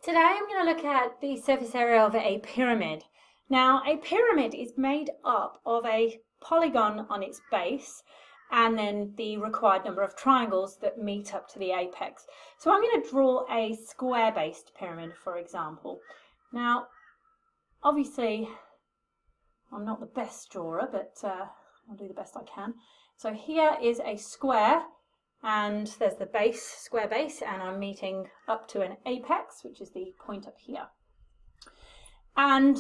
Today I'm going to look at the surface area of a pyramid. Now, a pyramid is made up of a polygon on its base and then the required number of triangles that meet up to the apex. So I'm going to draw a square-based pyramid, for example. Now, obviously, I'm not the best drawer, but I'll do the best I can. So here is a square, and there's the base, square base, and I'm meeting up to an apex, which is the point up here. And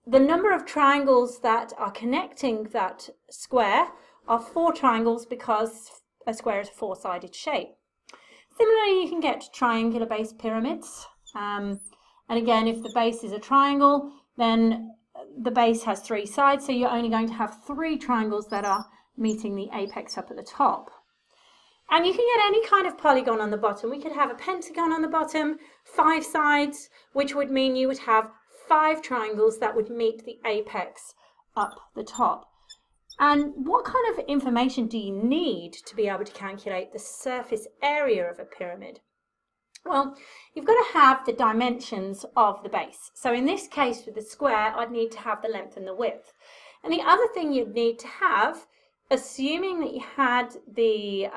the number of triangles that are connecting that square are 4 triangles because a square is a 4-sided shape. Similarly, you can get triangular base pyramids. And again, if the base is a triangle, then the base has 3 sides, so you're only going to have 3 triangles that are meeting the apex up at the top. And you can get any kind of polygon on the bottom. We could have a pentagon on the bottom, 5 sides, which would mean you would have 5 triangles that would meet the apex up the top. And what kind of information do you need to be able to calculate the surface area of a pyramid? Well, you've got to have the dimensions of the base. So in this case with the square, I'd need to have the length and the width. And the other thing you'd need to have, assuming that you had the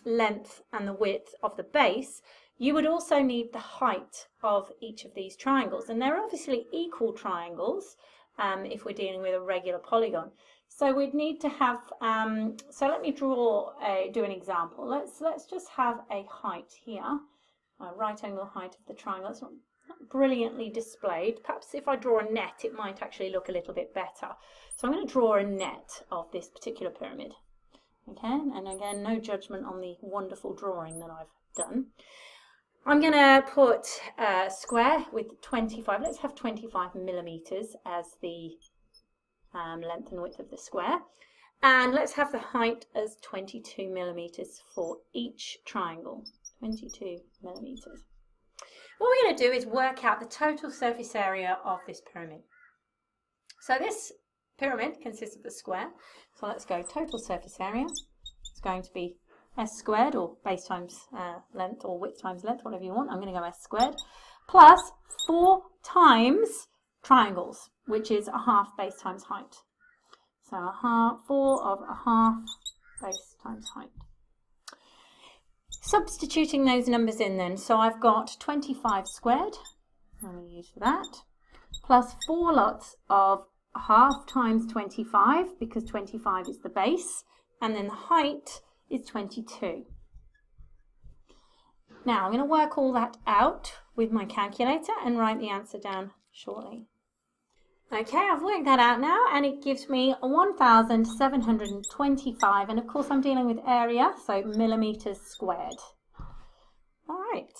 length and the width of the base, you would also need the height of each of these triangles. And they're obviously equal triangles if we're dealing with a regular polygon. So we'd need to have, so let me do an example. Let's just have a height here, a right angle height of the triangle. It's not brilliantly displayed. Perhaps if I draw a net, it might actually look a little bit better. So I'm going to draw a net of this particular pyramid. Okay, and again, no judgment on the wonderful drawing that I've done. I'm going to put a square with 25, let's have 25 millimeters as the length and width of the square. And let's have the height as 22 millimeters for each triangle, 22 millimeters. What we're going to do is work out the total surface area of this pyramid. So this pyramid consists of the square. So let's go total surface area. It's going to be s squared, or base times length, or width times length, whatever you want. I'm going to go s squared, plus 4 times triangles, which is a half base times height. So 4 of a half base times height. Substituting those numbers in then, so I've got 25 squared, I'm going to use for that, plus 4 lots of half times 25, because 25 is the base, and then the height is 22. Now I'm going to work all that out with my calculator and write the answer down shortly. Okay, I've worked that out now, and it gives me 1,725, and of course I'm dealing with area, so millimeters squared. All right,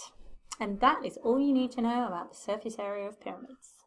and that is all you need to know about the surface area of pyramids.